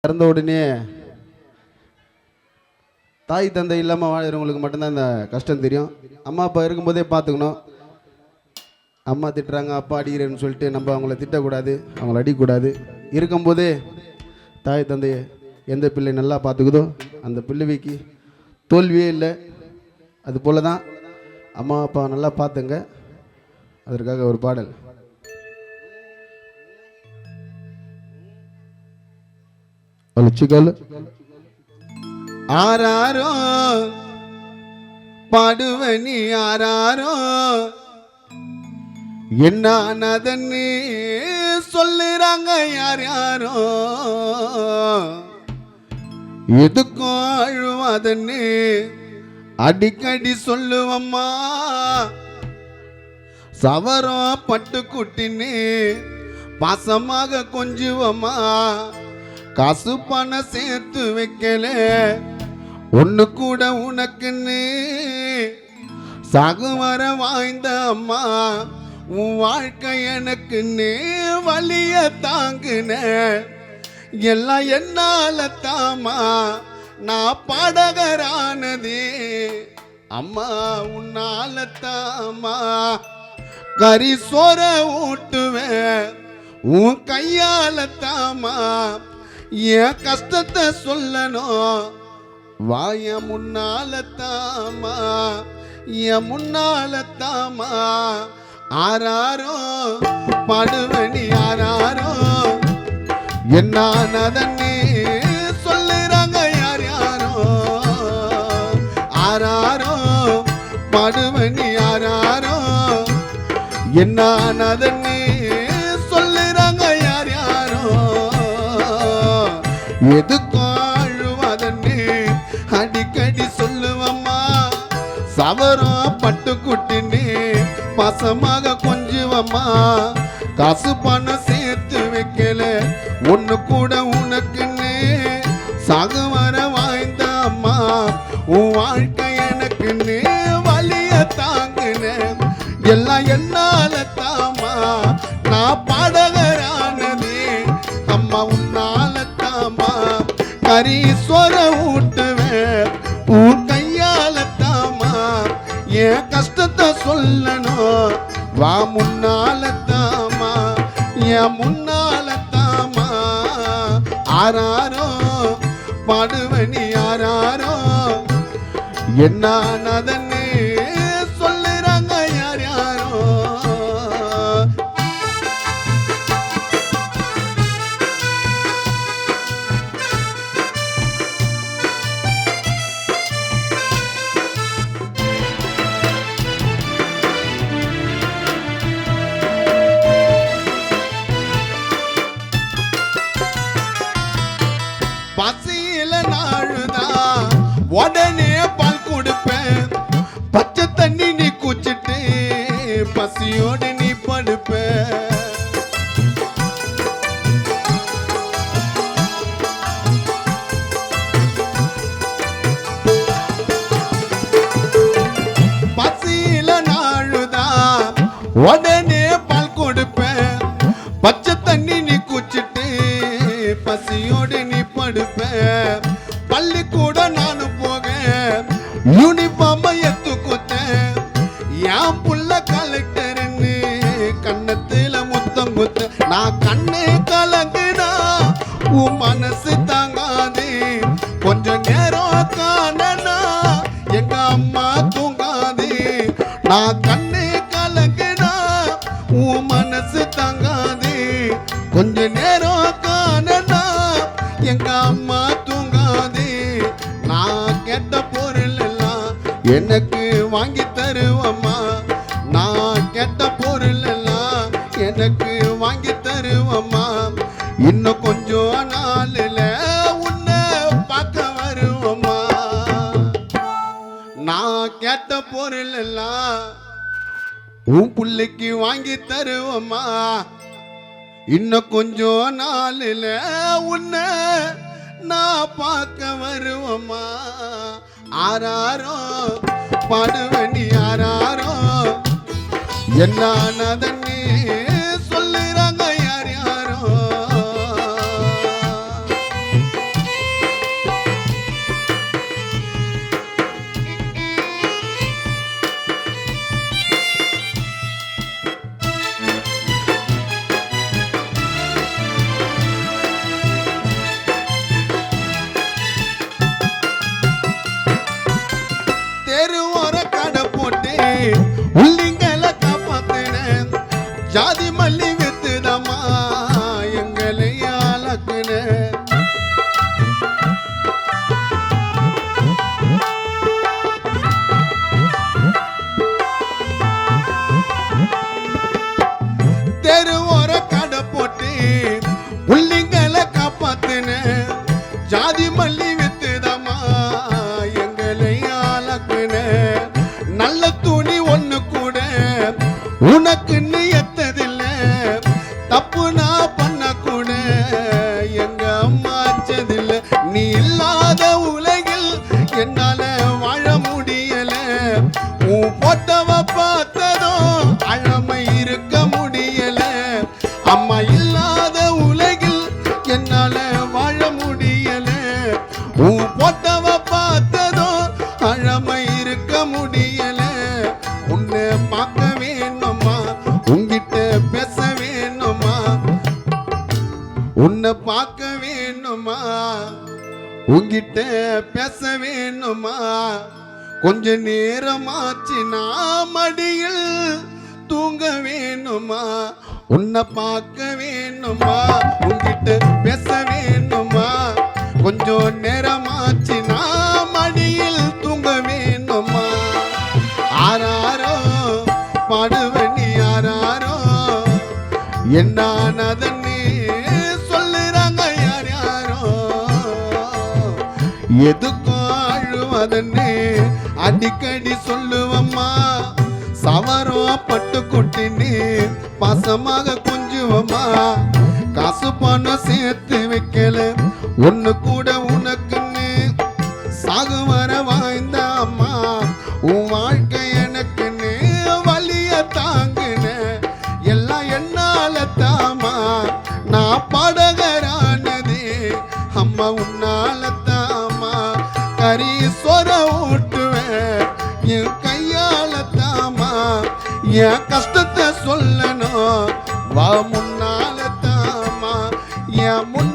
பிறந்த உடனே தாய் தந்தை இல்லாமல் வாழறவங்களுக்கு மட்டும்தான் இந்த கஷ்டம் தெரியும். அம்மா அப்பா இருக்கும்போதே பார்த்துக்கணும். அம்மா திட்டுறாங்க அப்பா அடிக்கிறேன்னு சொல்லிட்டு நம்ம அவங்கள திட்டக்கூடாது, அவங்கள அடிக்கக்கூடாது. இருக்கும்போதே தாய் தந்தையை எந்த பிள்ளை நல்லா பார்த்துக்குதோ அந்த பிள்ளைக்கு தோல்வியே இல்லை. அது போல தான் அம்மா அப்பா நல்லா பார்த்துங்க. அதற்காக ஒரு பாடல். ஆராரோ பாடுவனி ஆராரோ என்னன்னு சொல்லுறாங்க யார் யாரோ, எதுக்கும் அழுவாதன்னு அடிக்கடி சொல்லுவம்மா. சவரம் பட்டு குட்டின்னு பாசமாக கொஞ்சுவம்மா. காசு பணம் சேர்த்து வைக்கல ஒண்ணு கூட உனக்குன்னு சாகுவர வாய்ந்த அம்மா. உன் வாழ்க்கை எனக்குன்னு வலிய தாங்குன எல்லாம் என்னால தாமா. நான் பாடகரானதே அம்மா உன்னால தாமா. கறி சோற ஊட்டுவேன் உன் கையால தாமா. என் கஷ்டத்தை சொல்லணும் வாய முன்னால தாமா, என் முன்னால தாமா. ஆராரோ பாடுவனி ஆராரோ என்னன்னு சொல்லுறாங்க யார் யாரோ. ஆராரோ பாடுவனி ஆராரோ என்னன்னு சொல்லுறாங்க யார் யாரோ. எதுக்கும் அழுவாதன்னு அடிக்கடி சொல்லுவம்மா. சவரம் பட்டு குட்டின்னு பாசமாக கொஞ்சுவம்மா. காசு பணம் சேர்த்து வைக்கல ஒண்ணு கூட உனக்குன்னு சாகுவர வாய்ந்த அம்மா. உன் வாழ்க்கை எனக்குன்னு வலிய தாங்குன எல்லாம் என்னால தாமா. நான் பாடகரானதே அம்மா உன்னால தாமா. கறி சோற ஊட்டுவேன் உன் கையால தாமா. என் கஷ்டத்தை சொல்லணும் வா முன்னால தாமா, என் முன்னால தாமா. ஆராரோ பாடுவனி ஆராரோ என்னன்னு சொல்லுறாங்க யார் யாரோ. பசியில நாழுதான் உடனே பால் கொடுப்பேன். பச்சை தண்ணி நீ குச்சிட்டு பசியோடு நீ படுப்ப. பசியில நாழுதான் உடனே பால் கொடுப்பேன். பச்சை தண்ணி நீ குச்சிட்டு பசியோடு நீ படுப்ப. பள்ளிக்கூட நானும் போக யூனிஃபார்ம் எத்து குத்தேன். என் புள்ள கலெக்டர்ன்னு கண்ணத்துல முத்தம் குத்த. நான் கண்ணு கலங்குனா உன் மனசு தாங்காது. கொஞ்ச நேரம் காணனா எங்க அம்மா தூங்காது. நான் கண்ணு கலங்குனா உன் மனசு தாங்காது. கொஞ்ச நேரம் காணனா எங்க அம்மா தூங்காது. நான் கேட்ட பொருள் எல்லாம் எனக்கு வாங்கி தருவம்மா. நான் கேட்ட பொருள் எல்லாம் எனக்கு வாங்கி தருவம்மா. இன்னும் கொஞ்சம் நாளில் உன்னை பார்க்க வருவம்மா. நான் கேட்ட பொருள் எல்லாம் உன் பிள்ளைக்கு வாங்கி தருவம்மா. இன்னும் கொஞ்சம் நாளில் உன்னை நான் பார்க்க வருவம்மா. ஆராரோ பாடுவனி ஆராரோ என்னன்னு சொல்லுறாங்க யார் யாரோ. உன்னை பார்க்க வேணுமா, உங்கிட்ட பேச வேணுமா, கொஞ்ச நேரமாச்சு நான் மடியில் தூங்க வேணுமா, உன்னை பார்க்க வேணுமா, உங்கிட்ட பேச வேணுமா, கொஞ்சம் நேரமாச்சு நான் மடியில் தூங்க வேணுமா. ஆராரோ பாடுவனி ஆராரோ என்னானதன்னே சொல்லுறாங்க யார் யாரோ, எதுக்கும் அழுவதன்னே அடிக்கடி சொல்லுவம்மா. சவரம் பட்டு கொட்டினே பாசமாக கொஞ்சுவம்மா. காசு பணம் சேர்த்து வைக்கல ஒண்ணு கூட உனக்குன்னு, சாகு வர வாய்ந்த அம்மா உன் வாழ்க்கை எனக்குன்னு. வலிய தாங்குன எல்லாம் என்னால தாமா, நான் பாடகரானதே அம்மா உன்னால தாமா. கறி சொர ஊட்டுவேன் என் கையால தாமா, என் கஷ்டத்தை சொல்லணும் வா முன்னால தாமா, என் முன்ன